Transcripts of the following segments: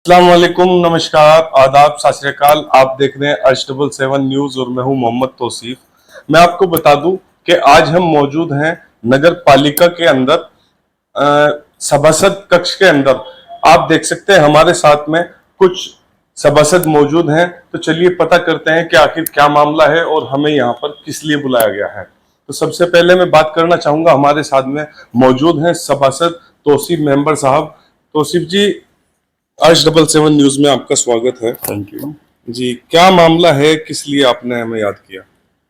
अस्सलाम वालेकुम, नमस्कार, आदाब, सत श्री अकाल। आप देख रहे हैं H77 न्यूज और मैं हूं मोहम्मद तौसीफ। मैं आपको बता दूं कि आज हम मौजूद हैं नगर पालिका के अंदर, सभासद कक्ष के अंदर। आप देख सकते हैं हमारे साथ में कुछ सभासद मौजूद हैं। तो चलिए पता करते हैं कि आखिर क्या मामला है और हमें यहाँ पर किस लिए बुलाया गया है। तो सबसे पहले मैं बात करना चाहूंगा, हमारे साथ में मौजूद हैं सभासद तौसीफ मेंबर साहब। तौसीफ जी, H77 न्यूज में आपका स्वागत है। थैंक यू जी, क्या मामला है, किस लिए आपने हमें याद किया?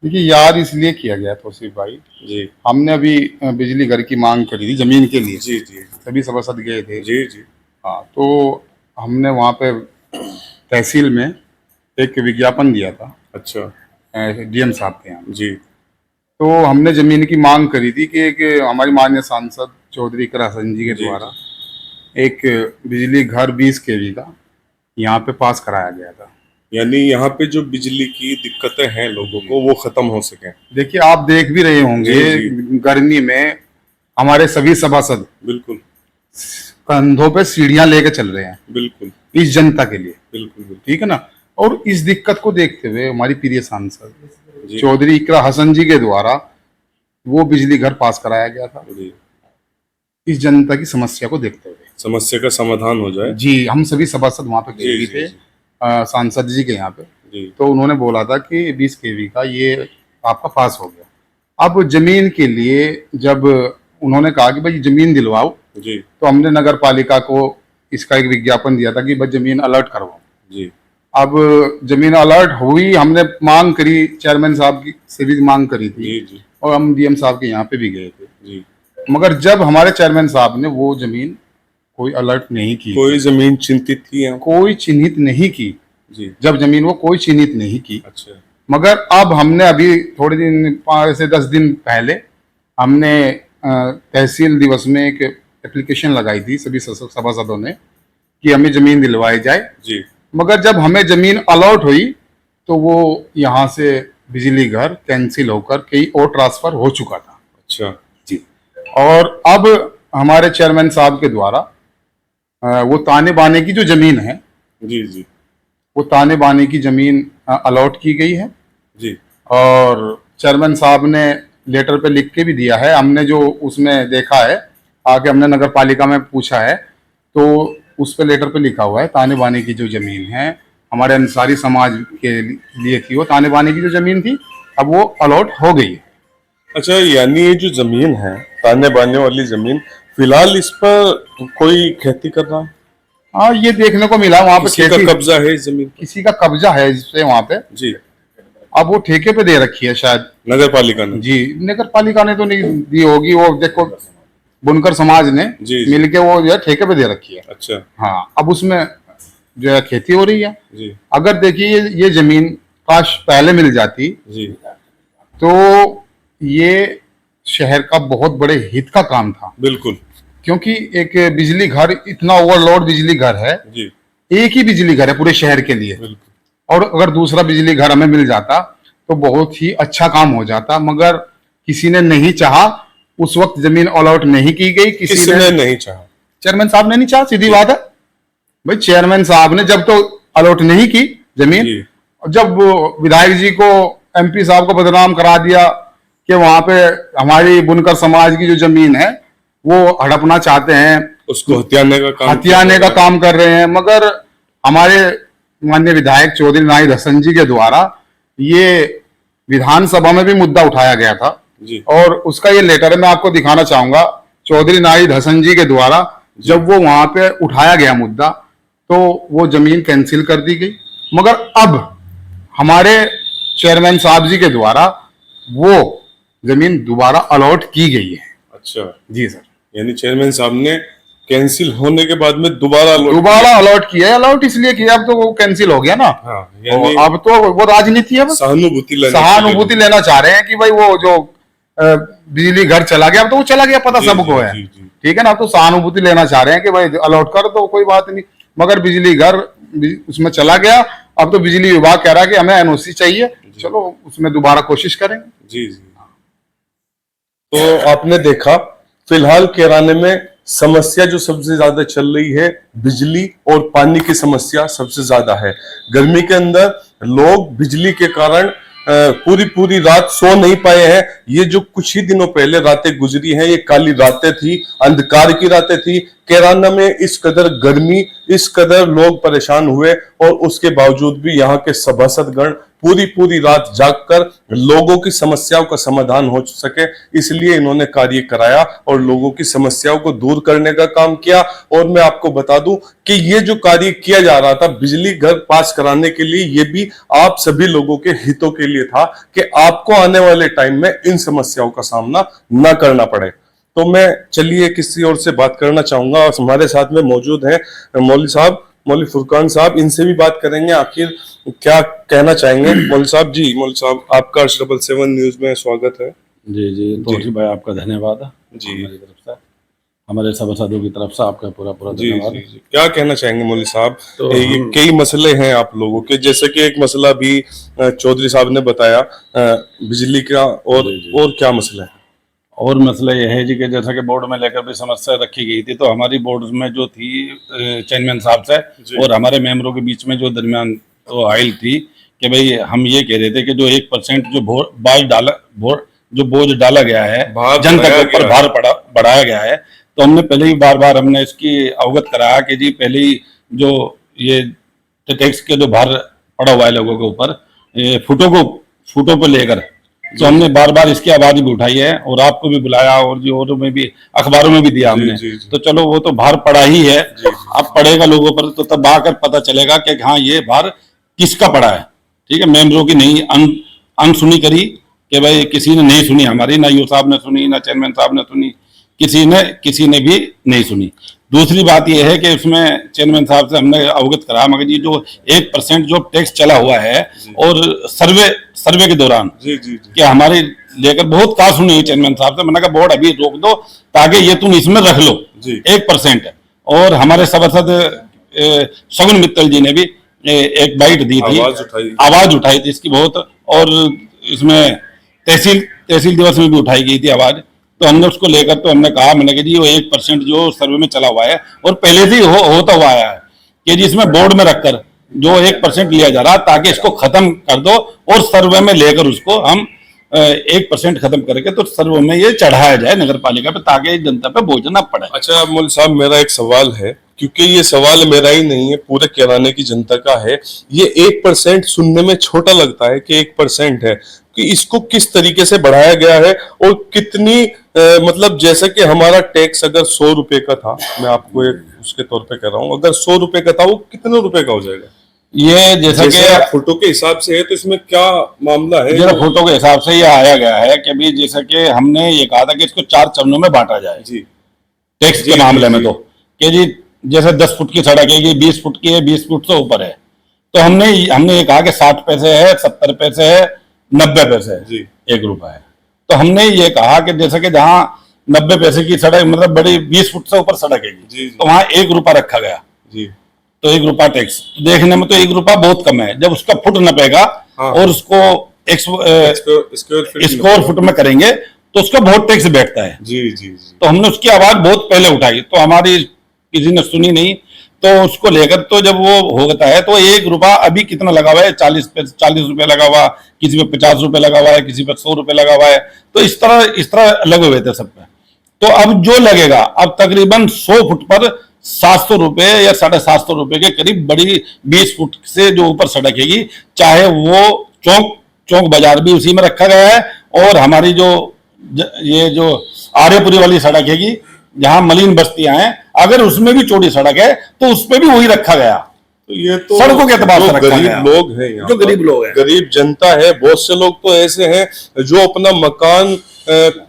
देखिए, याद इसलिए किया गया तौसीफ भाई, जी हमने अभी बिजली घर की मांग करी थी जमीन के लिए। जी जी सभी सभासद गए थे। जी जी हाँ, तो हमने वहाँ पे तहसील में एक विज्ञापन दिया था अच्छा डीएम साहब के यहाँ। जी तो हमने जमीन की मांग करी थी कि हमारी माननीय सांसद चौधरी इकरा हसन जी के जी, द्वारा एक बिजली घर 20 केवी का यहाँ पे पास कराया गया था। यानी यहाँ पे जो बिजली की दिक्कतें हैं लोगों को, वो खत्म हो सके। देखिए, आप देख भी रहे होंगे जी, गर्मी में हमारे सभी सभासद बिल्कुल कंधों पे सीढ़ियां लेके चल रहे हैं बिल्कुल इस जनता के लिए। बिल्कुल बिल्कुल ठीक है ना। और इस दिक्कत को देखते हुए हमारी प्रिय सांसद जी चौधरी इकरा हसन जी के द्वारा वो बिजली घर पास कराया गया था। जी, इस जनता की समस्या को देखते हुए समस्या का समाधान हो जाए। जी, हम सभी सभासद वहां पे गए जी भी जी थे जी सांसद जी के यहाँ पे। जी तो उन्होंने बोला था कि 20 केवी का ये आपका पास हो गया। अब जमीन के लिए जब उन्होंने कहा कि भाई जमीन दिलवाओ, जी तो हमने नगर पालिका को इसका एक विज्ञापन दिया था कि भाई जमीन अलर्ट करवाओ। जी अब जमीन अलर्ट हुई, हमने मांग करी, चेयरमैन साहब की से भी मांग करी थी जी जी और हम डीएम साहब के यहाँ पे भी गए थे। जी। मगर जब हमारे चेयरमैन साहब ने वो जमीन कोई अलर्ट नहीं की, कोई जमीन चिंतित थी यहाँ? कोई चिन्हित नहीं की, जी जब जमीन वो कोई चिन्हित नहीं की। अच्छा मगर अब हमने अभी थोड़े दिन 5 से 10 दिन पहले हमने तहसील दिवस में एक एप्लीकेशन लगाई थी सभी सभासदों ने कि हमें जमीन दिलवाई जाए। जी मगर जब हमें जमीन अलॉट हुई तो वो यहाँ से बिजली घर कैंसिल होकर कहीं और ट्रांसफर हो चुका था। अच्छा जी। और अब हमारे चेयरमैन साहब के द्वारा वो ताने बाने की जो जमीन है, जी जी वो ताने बाने की जमीन अलॉट की गई है। जी और चेयरमैन साहब ने लेटर पे लिख के भी दिया है। हमने जो उसमें देखा है, आगे हमने नगर पालिका में पूछा है, तो उस पे लेटर पे लिखा हुआ है ताने बाने की जो जमीन है हमारे अंसारी समाज के लिए थी, वो ताने बाने की जो जमीन थी अब वो अलॉट हो गई है। अच्छा, यानी ये जो जमीन है, ताने बाने वाली जमीन, फिलहाल इस पर कोई खेती कर रहा है? हाँ, ये देखने को मिला वहाँ पे किसी का कब्जा है इस जमीन पर? किसी का कब्जा है इस पे वहाँ पे। जी, अब वो ठेके पे दे रखी है शायद नगर पालिका ने। जी। नगर पालिका ने तो नहीं दी होगी, वो देखो बुनकर समाज ने जी, जी। मिलके वो जो है ठेके पे दे रखी है। अच्छा हाँ, अब उसमें जो है खेती हो रही है। जी अगर देखिए ये जमीन काश पहले मिल जाती जी तो ये शहर का बहुत बड़े हित का काम था। बिल्कुल क्योंकि एक बिजली घर, इतना ओवरलोड बिजली घर है, जी एक ही बिजली घर है पूरे शहर के लिए। बिल्कुल। और अगर दूसरा बिजली घर हमें मिल जाता तो बहुत ही अच्छा काम हो जाता। मगर किसी ने नहीं चाहा, उस वक्त जमीन अलॉट नहीं की गई। किसी ने नहीं चाहा, चेयरमैन साहब ने नहीं चाहा, सीधी बात है भाई। चेयरमैन साहब ने जब तो अलॉट नहीं की जमीन, जी जब विधायक जी को, एमपी साहब को बदनाम करा दिया कि वहां पे हमारी बुनकर समाज की जो जमीन है वो हड़पना चाहते हैं, उसको हथियाने का काम कर रहे हैं। मगर हमारे माननीय विधायक चौधरी नाहिद हसन जी के द्वारा ये विधानसभा में भी मुद्दा उठाया गया था जी और उसका ये लेटर है, मैं आपको दिखाना चाहूंगा। चौधरी नाहिद हसन जी के द्वारा जब वो वहां पे उठाया गया मुद्दा तो वो जमीन कैंसिल कर दी गई। मगर अब हमारे चेयरमैन साहब जी के द्वारा वो जमीन दोबारा अलॉट की गई है। अच्छा जी सर। यानी चेयरमैन साहब ने कैंसिल होने के बाद में दोबारा अलॉट किया है। अलॉट इसलिए किया, अब तो वो कैंसिल हो गया ना। हाँ, यानी अब तो वो राजनीति है, सहानुभूति लेना चाह रहे हैं कि भाई वो जो बिजली घर चला गया, अब तो वो चला गया, पता सबको है। ठीक है ना, तो सहानुभूति लेना चाह रहे हैं कि भाई अलॉट कर तो कोई बात नहीं। मगर बिजली घर उसमें चला गया, अब तो बिजली विभाग कह रहा है कि हमें एनओसी चाहिए, चलो उसमें दोबारा कोशिश करेंगे। जी जी। तो आपने देखा फिलहाल कैराने में समस्या जो सबसे ज्यादा चल रही है, बिजली और पानी की समस्या सबसे ज्यादा है। गर्मी के अंदर लोग बिजली के कारण पूरी पूरी रात सो नहीं पाए हैं। ये जो कुछ ही दिनों पहले रातें गुजरी हैं, ये काली रातें थी, अंधकार की रातें थी। केराना में इस कदर गर्मी, इस कदर लोग परेशान हुए और उसके बावजूद भी यहाँ के सभासदगण पूरी पूरी रात जागकर लोगों की समस्याओं का समाधान हो सके, इसलिए इन्होंने कार्य कराया और लोगों की समस्याओं को दूर करने का काम किया। और मैं आपको बता दूं कि ये जो कार्य किया जा रहा था बिजली घर पास कराने के लिए, ये भी आप सभी लोगों के हितों के लिए था कि आपको आने वाले टाइम में इन समस्याओं का सामना न करना पड़े। तो मैं चलिए किसी और से बात करना चाहूंगा और हमारे साथ में मौजूद हैं मौलवी साहब, मौलवी फुरकान साहब, इनसे भी बात करेंगे आखिर क्या कहना चाहेंगे। मौलवी साहब जी, मौलवी साहब आपका 777 न्यूज में स्वागत है। जी तौसीफ भाई आपका धन्यवाद जी, हमारी तरफ से, हमारे सभासदों की तरफ से आपका पूरा धन्यवाद। जी, क्या कहना चाहेंगे मौलवी साहब? तो ये कई मसले हैं आप लोगों के, जैसे कि एक मसला भी चौधरी साहब ने बताया बिजली का, और क्या मसला है? और मसला यह है जी कि जैसा कि बोर्ड में लेकर भी समस्या रखी गई थी, तो हमारी बोर्ड में जो थी चेयरमैन साहब से और हमारे मेंबरों के बीच में जो दरमियान तो आयल थी कि भाई हम ये कह रहे थे कि जो 1% जो बोझ डाला गया है, जनता के ऊपर भार बढ़ाया गया है, तो हमने पहले ही बार हमने इसकी अवगत कराया कि जी पहले ही जो ये टैक्स के जो भार पड़ा हुआ है लोगों के ऊपर फुटों को लेकर, तो हमने बार इसकी आवाज भी उठाई है और आपको भी बुलाया और जो और में भी अखबारों में भी दिया हमने। तो चलो वो तो भार पड़ा ही है, अब पड़ेगा लोगों पर, तो तब आकर पता चलेगा कि हाँ ये भार किसका पड़ा है। ठीक है, मेंबरों की नहीं अनसुनी करी कि भाई किसी ने नहीं सुनी हमारी, ना यू साहब ने सुनी, ना चेयरमैन साहब ने सुनी, किसी ने भी नहीं सुनी। दूसरी बात यह है कि उसमें चेयरमैन साहब से हमने अवगत करा, मगर जी जो 1% जो टैक्स चला हुआ है और सर्वे के दौरान कि हमारे लेकर बहुत कहा सुनी चेयरमैन साहब से, मैंने कहा बोर्ड अभी रोक दो ताकि ये तुम इसमें रख लो 1%। और हमारे सभासद शगुन मित्तल जी ने भी एक बाइट दी थी, आवाज उठाई थी इसकी बहुत, और इसमें तहसील दिवस में भी उठाई गई थी आवाज। तो हमने उसको लेकर तो हमने कहा, मैंने कहा जी वो 1% जो सर्वे में चला हुआ है और पहले से ही होता हुआ आया है कि जी इसमें बोर्ड में रखकर जो 1% लिया जा रहा है, ताकि इसको खत्म कर दो और सर्वे में लेकर उसको हम 1% खत्म करके तो सर्वे में ये चढ़ाया जाए नगर पालिका पे, ताकि जनता पे बोझ ना पड़े। अच्छा मौलवी साहब, मेरा एक सवाल है, क्योंकि ये सवाल मेरा ही नहीं है, पूरे केराने की जनता का है। ये 1% सुनने में छोटा लगता है कि 1% है, कि इसको किस तरीके से बढ़ाया गया है और कितनी मतलब जैसे कि हमारा टैक्स अगर 100 रुपए का था, मैं आपको एक उसके तौर पे कह रहा हूँ, अगर 100 रुपए का था वो कितने रुपए का हो जाएगा? ये जैसा कि फोटो के हिसाब से है, तो इसमें क्या मामला है? जरा फोटो के हिसाब से ये आया गया है कि अभी जैसा कि हमने ये कहा था कि इसको 4 चरणों में बांटा जाए जी टैक्स के मामले में, तो कि जी जैसे 10 फुट की सड़क है, ये 20 फुट की है, 20 फुट से ऊपर है, तो हमने ये कहा कि 60 पैसे है, 70 पैसे है, 90 पैसे है, 1 रुपया है। तो हमने ये कहा कि जैसे कि जहाँ 90 पैसे की सड़क मतलब बड़ी 20 फुट से ऊपर सड़क है तो वहां 1 रुपया रखा गया जी, तो 1 रुपया टैक्स। देखने में तो 1 रुपया बहुत कम है, जब उसका फुट नपेगा और उसको स्क्वायर फुट में करेंगे तो उसका बहुत टैक्स बैठता है जी। तो हमने उसकी आवाज बहुत पहले उठाई, तो हमारी किसी ने सुनी नहीं, तो उसको लेकर तो जब वो होता है तो 1 रुपया अभी कितना लगा हुआ है, 40 रुपए लगा हुआ, किसी पे 50 रुपए लगा हुआ है, किसी पे 100 रुपए लगा हुआ है, तो इस तरह लगे हुए थे सब पे। तो अब जो लगेगा, अब तकरीबन 100 फुट पर 700 रुपए या 750 रुपए के करीब बड़ी 20 फुट से जो ऊपर सड़क हैगी, चाहे वो चौक बाजार भी उसी में रखा गया है, और हमारी ये जो आर्यपुरी वाली सड़क हैगी जहां मलिन बस्तियां हैं, अगर उसमें भी चौड़ी सड़क है तो उस पर भी वही रखा गया। तो ये तो सड़कों के एतबार से रखा गया। लोग हैं यहाँ, जो गरीब लोग हैं, गरीब जनता है। बहुत से लोग तो ऐसे हैं जो अपना मकान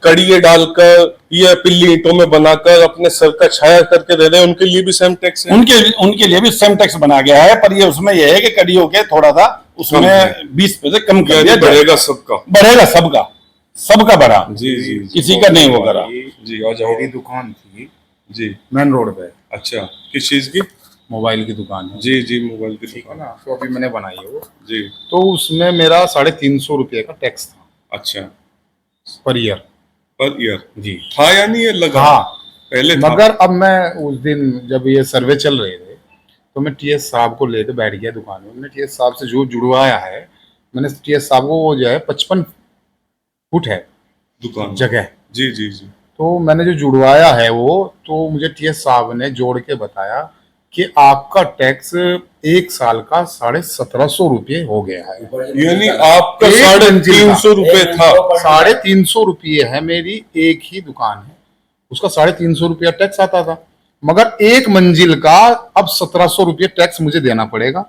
कड़िए डालकर या पिल्ली ईंटों में बनाकर अपने सर का छाया करके रह रहे हैं, उनके लिए भी सेम टैक्स है। उनके लिए भी सेम टैक्स बना गया है, पर ये उसमें यह है कि कड़ियों के थोड़ा सा उसमें 20 पैसे कम कर दिया, बढ़ेगा सबका बढ़ा जी, किसी का नहीं होगा जी। और मेरी दुकान थी जी मेन रोड पे। अच्छा, किस चीज की? मोबाइल की दुकान है जी, मोबाइल की दुकान ना, तो अभी मैंने बनाई है वो जी। तो उसमें मेरा 350 रुपये का टैक्स था। अच्छा, पर ईयर जी था या नहीं? लगा? हाँ, पहले था। मगर अब मैं उस दिन जब ये सर्वे चल रहे थे तो मैं टीएस साहब को लेकर बैठ गया दुकान में। मैंने टीएस साहब से जो जुड़वाया है, मैंने टीएस साहब को, वो जो है 55 फुट है दुकान जगह। जी जी जी। तो मैंने जो जुड़वाया है वो, तो मुझे टीएस साहब ने जोड़ के बताया कि आपका टैक्स एक साल का 1750 रुपये हो गया है। यानी आपका एक 350 रुपये था। 350 रुपये है, मेरी एक ही दुकान है, उसका 350 रुपया टैक्स आता था। मगर एक मंजिल का अब 1700 रुपये टैक्स मुझे देना पड़ेगा,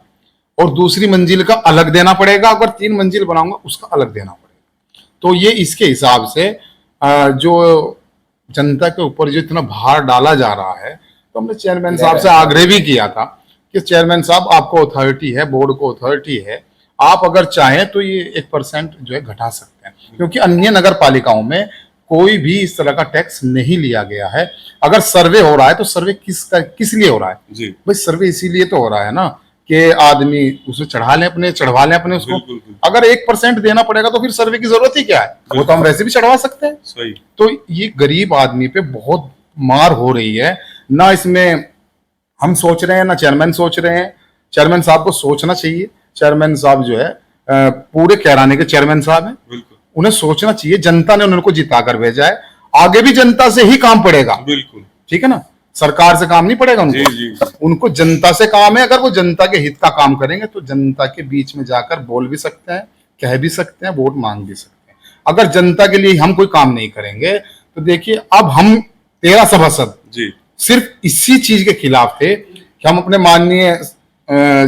और दूसरी मंजिल का अलग देना पड़ेगा। अगर 3 मंजिल बनाऊंगा उसका अलग देना पड़ेगा। तो ये इसके हिसाब से जो जनता के ऊपर जो इतना भार डाला जा रहा है, तो हमने चेयरमैन साहब से आग्रह भी किया था कि चेयरमैन साहब, आपको अथॉरिटी है, बोर्ड को अथॉरिटी है, आप अगर चाहें तो ये 1% जो है घटा सकते हैं, क्योंकि अन्य नगर पालिकाओं में कोई भी इस तरह का टैक्स नहीं लिया गया है। अगर सर्वे हो रहा है तो सर्वे किस लिए हो रहा है जी। भाई? सर्वे इसीलिए तो हो रहा है ना कि आदमी उसे चढ़वा लें अपने उसको। अगर 1% देना पड़ेगा तो फिर सर्वे की जरूरत ही क्या है? वो तो हम वैसे भी चढ़वा सकते हैं। सही। तो ये गरीब आदमी पे बहुत मार हो रही है ना, इसमें हम सोच रहे हैं ना चेयरमैन सोच रहे हैं। चेयरमैन साहब को सोचना चाहिए। चेयरमैन साहब जो है पूरे कैराने के चेयरमैन साहब हैं, उन्हें सोचना चाहिए। जनता ने उनको जिता कर भेजा है, आगे भी जनता से ही काम पड़ेगा। बिल्कुल ठीक है ना, सरकार से काम नहीं पड़ेगा उनको। जी, जी। उनको जनता से काम है। अगर वो जनता के हित का काम करेंगे तो जनता के बीच में जाकर बोल भी सकते हैं, कह भी सकते हैं, वोट मांग भी सकते हैं। अगर जनता के लिए हम कोई काम नहीं करेंगे तो देखिए, अब हम 13 सभासद जी सिर्फ इसी चीज के खिलाफ थे कि हम अपने माननीय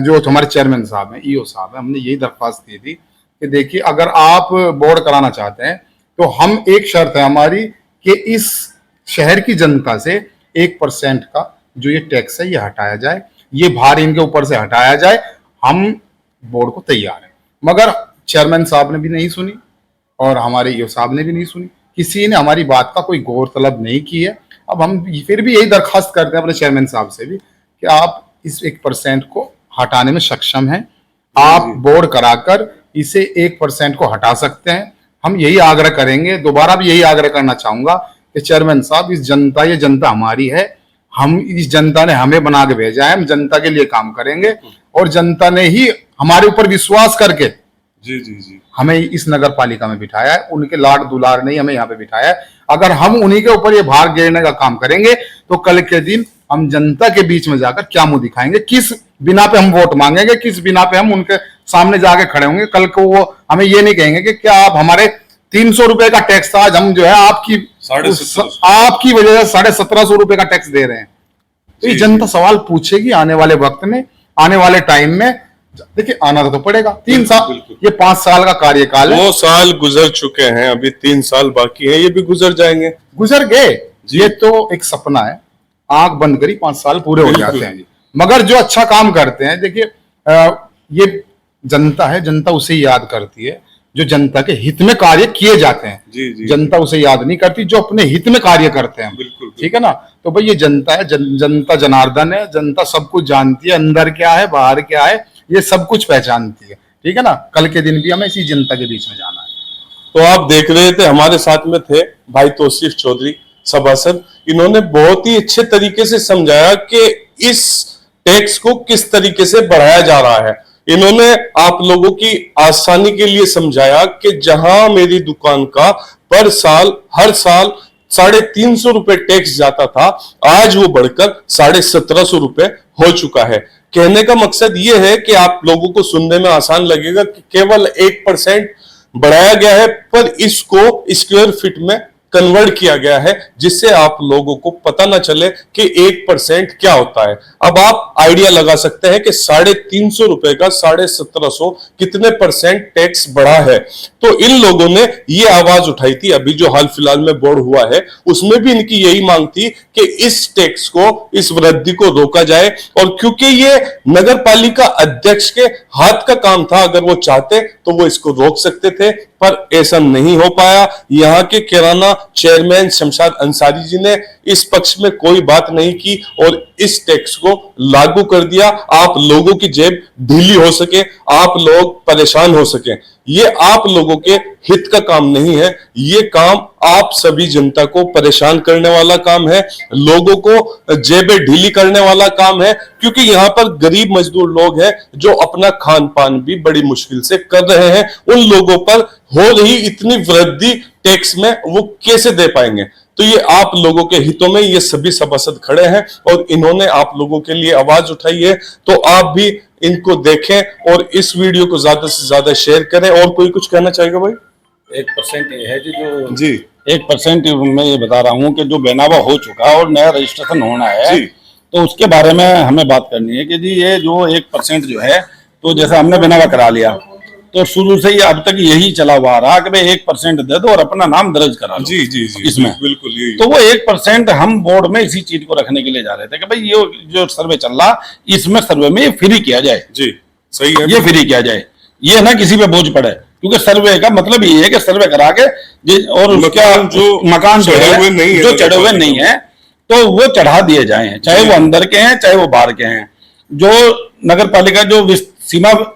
जो हमारे चेयरमैन साहब हैं, ईओ साहब हैं, हमने यही दरख्वास्त दी थी कि देखिए, अगर आप बोर्ड कराना चाहते हैं तो हम, एक शर्त है हमारी कि इस शहर की जनता से 1% का जो ये टैक्स है ये हटाया जाए, ये भार इनके ऊपर से हटाया जाए। हम बोर्ड को तैयार हैं। मगर चेयरमैन साहब ने भी नहीं सुनी और हमारे ईओ साहब ने भी नहीं सुनी। किसी ने हमारी बात का कोई गौर तलब नहीं की है। अब हम फिर भी यही दरखास्त करते हैं अपने चेयरमैन साहब से भी कि आप इस 1% को हटाने में सक्षम हैं। आप बोर्ड कराकर इसे 1% को हटा सकते हैं। हम यही आग्रह करेंगे, दोबारा भी यही आग्रह करना चाहूंगा कि चेयरमैन साहब, ये जनता हमारी है, हम, इस जनता ने हमें बना के भेजा है, हम जनता के लिए काम करेंगे और जनता ने ही हमारे ऊपर विश्वास करके जी जी जी हमें इस नगर पालिका में बिठाया है। उनके लाड दुलार ने हमें यहाँ पे बिठाया है। अगर हम उन्हीं के ऊपर ये भार गिरने का काम करेंगे तो कल के दिन हम जनता के बीच में जाकर क्या मुंह दिखाएंगे, किस बिना पे हम वोट मांगेंगे, किस बिना पे हम उनके सामने जाके खड़े होंगे। कल को वो हमें ये नहीं कहेंगे कि क्या आप हमारे 300 रुपए का टैक्स था, आज हम जो है आपकी वजह से 1750 रुपए का टैक्स दे रहे हैं। तो ये जनता सवाल पूछेगी आने वाले वक्त में, आने वाले टाइम में। देखिए, आना तो पड़ेगा। 3 साल, ये 5 साल का कार्यकाल है। 2 साल गुजर चुके हैं, अभी 3 साल बाकी है, ये भी गुजर जाएंगे। गुजर गए। ये तो एक सपना है, आंख बंद करी 5 साल पूरे हो जाते हैं जी। मगर जो अच्छा काम करते हैं, देखिए, ये जनता है, जनता उसे याद करती है जो जनता के हित में कार्य किए जाते हैं। जी, जी, जनता उसे याद नहीं करती जो अपने हित में कार्य करते हैं। बिल्कुल। ठीक है ना। तो भाई, ये जनता है, जनता जनार्दन है। जनता सब कुछ जानती है, अंदर क्या है, बाहर क्या है, ये सब कुछ पहचानती है। ठीक है ना। कल के दिन भी हमें इसी जनता के बीच में जाना है। तो आप देख रहे थे, हमारे साथ में थे भाई तौसीफ चौधरी सभासद। इन्होंने बहुत ही अच्छे तरीके से समझाया कि इस टैक्स को किस तरीके से बढ़ाया जा रहा है। इन्होंने आप लोगों की आसानी के लिए समझाया कि जहां मेरी दुकान का पर साल, हर साल 350 रुपए टैक्स जाता था, आज वो बढ़कर 1750 रुपए हो चुका है। कहने का मकसद ये है कि आप लोगों को सुनने में आसान लगेगा कि केवल 1% बढ़ाया गया है, पर इसको स्क्वायर फीट में कन्वर्ट किया गया है, जिससे आप लोगों को पता ना चले कि 1% क्या होता है। अब आप आइडिया लगा सकते हैं कि 350 रुपए का 1750 कितने % टैक्स बढ़ा है। तो इन लोगों ने ये आवाज उठाई थी, अभी जो हाल फिलहाल में बोर्ड हुआ है उसमें भी इनकी यही मांग थी कि इस टैक्स को, इस वृद्धि को रोका जाए। और क्योंकि ये नगर पालिका अध्यक्ष के हाथ का काम था, अगर वो चाहते तो वो इसको रोक सकते थे, पर ऐसा नहीं हो पाया। यहाँ के किराना चेयरमैन शमशाद अंसारी जी ने इस पक्ष में कोई बात नहीं की और इस टैक्स को लागू कर दिया। आप लोगों की जेब ढीली हो सके, आप लोग परेशान हो सके। ये आप लोगों के हित का काम नहीं है, ये काम आप सभी जनता को परेशान करने वाला काम है, लोगों को जेबें ढीली करने वाला काम है, क्योंकि यहाँ पर गरीब मजदूर लोग हैं जो अपना खान पान भी बड़ी मुश्किल से कर रहे हैं। उन लोगों पर हो रही इतनी वृद्धि टैक्स में वो कैसे दे पाएंगे? तो ये आप लोगों के हितों में ये सभी सभासद खड़े हैं और इन्होंने आप लोगों के लिए आवाज उठाई है, तो आप भी इनको देखें और इस वीडियो को ज्यादा से ज्यादा शेयर करें। और कोई कुछ कहना चाहेगा भाई? 1% ये है जो जी 1% मैं ये बता रहा हूँ कि जो बेनामा हो चुका और नया रजिस्ट्रेशन होना है, जी। तो उसके बारे में हमें बात करनी है कि जी ये जो 1% जो है, तो जैसे हमने बेनामा करा लिया तो शुरू से ही अब तक यही चला हुआ रहा कि भाई 1% दे दो और अपना नाम दर्ज करा लो। जी जी जी इसमें बिल्कुल यही। तो वो 1% हम बोर्ड में इसी चीज को रखने के लिए जा रहे थे कि भाई ये जो सर्वे चल रहा, इसमें सर्वे में ये फ्री किया जाए। जी सही है, ये फ्री किया जाए, ये ना किसी पे बोझ पड़े, क्योंकि सर्वे का मतलब ये है कि सर्वे करा के और उसका जो मकान जो चढ़े है, हुए नहीं है, जो चढ़े हुए नहीं है, तो वो चढ़ा दिए जाए, चाहे वो अंदर के हैं चाहे वो बाहर के हैं। जो नगर पालिका जो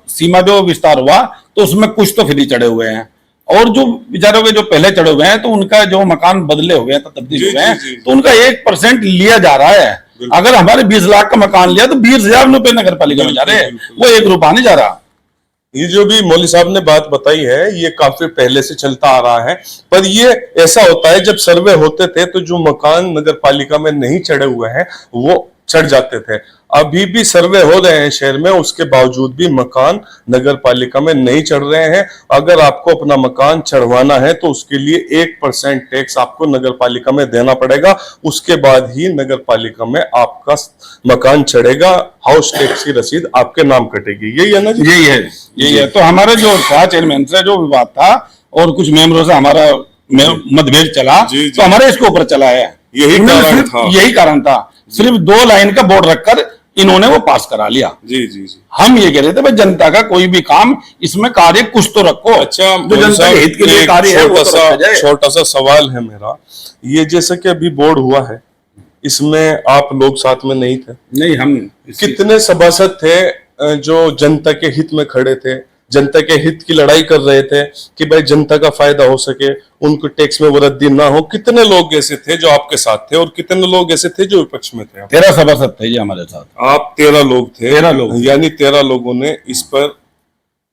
सीमा जो विस्तार हुआ, तो उसमें कुछ तो फ्री चढ़े हुए हैं, और जो बेचारों के जो पहले चढ़े हुए हैं तो उनका जो मकान बदले हुए हैं, तब्दील हुए हैं, तो उनका 1% लिया जा रहा है। अगर हमारे 20 लाख का मकान लिया तो 20,000 रुपए नगर पालिका में जा रहे हैं, वो 1 रुपया नहीं जा रहा। ये जो भी मौलवी साहब ने बात बताई है ये काफी पहले से चलता आ रहा है, पर ये ऐसा होता है जब सर्वे होते थे तो जो मकान नगर पालिका में नहीं चढ़े हुए हैं वो चढ़ जाते थे। अभी भी सर्वे हो रहे हैं शहर में, उसके बावजूद भी मकान नगर पालिका में नहीं चढ़ रहे हैं। अगर आपको अपना मकान चढ़वाना है तो उसके लिए 1% टैक्स आपको नगर पालिका में देना पड़ेगा, उसके बाद ही नगर पालिका में आपका मकान चढ़ेगा, हाउस टैक्स की रसीद आपके नाम कटेगी। यही है ना जी? यही है। तो हमारे जो था चेयरमैन से जो विवाद था और कुछ मेंबरों से हमारा मतभेद चला, तो हमारे इसके ऊपर चला है। यही कारण था, सिर्फ 2 लाइन का बोर्ड रखकर इन्होंने वो पास करा लिया। जी जी जी। हम ये कह रहे थे भाई जनता का कोई भी काम इसमें कार्य कुछ तो रखो। अच्छा, जो जनता के हित के लिए कार्य है वो तो रखा जाए। छोटा सा सवाल है मेरा, ये जैसे कि अभी बोर्ड हुआ है, इसमें आप लोग साथ में नहीं थे? नहीं, हम कितने सभासद थे जो जनता के हित में खड़े थे, जनता के हित की लड़ाई कर रहे थे कि भाई जनता का फायदा हो सके, उनको टैक्स में वृद्धि ना हो? कितने लोग ऐसे थे जो आपके साथ थे और कितने लोग ऐसे थे जो विपक्ष में थे? 13 सभासद थे जी हमारे साथ। आप 13 लोग थे? 13 लोग, यानी 13 लोगों ने इस पर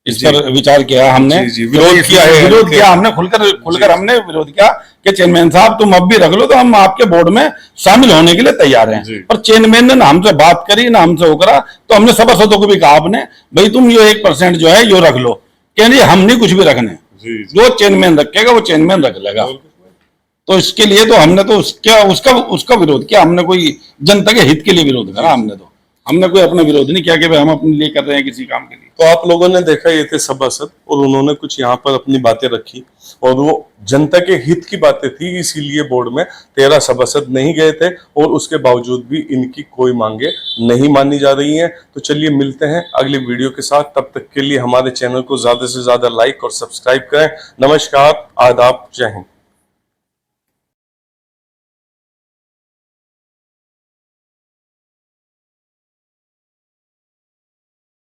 विचार किया, हमने विरोध किया हमने खुलकर हमने विरोध किया कि चेयरमैन साहब तुम अब भी रख लो, तो हम आपके बोर्ड में शामिल होने के लिए तैयार हैं। पर चेयरमैन ने ना हमसे बात करी ना हमसे वो करा, तो हमने सभासदों को भी कहा आपने भाई तुम ये 1% जो है यो रख लो, कह हम नहीं कुछ भी रखने, जो चेयरमैन रखेगा वो चेयरमैन रख लेगा। तो इसके लिए तो हमने तो उसका विरोध किया, हमने कोई जनता के हित के लिए विरोध करा, हमने कोई अपना विरोध नहीं किया कि भाई हम अपने लिए कर रहे हैं किसी काम के लिए। तो आप लोगों ने देखा ये थे सभासद और उन्होंने कुछ यहाँ पर अपनी बातें रखी और वो जनता के हित की बातें थी, इसीलिए बोर्ड में 13 सभासद नहीं गए थे और उसके बावजूद भी इनकी कोई मांगे नहीं मानी जा रही हैं। तो चलिए मिलते हैं अगली वीडियो के साथ, तब तक के लिए हमारे चैनल को ज्यादा से ज्यादा लाइक और सब्सक्राइब करें। नमस्कार, आदाब, जय हिंद।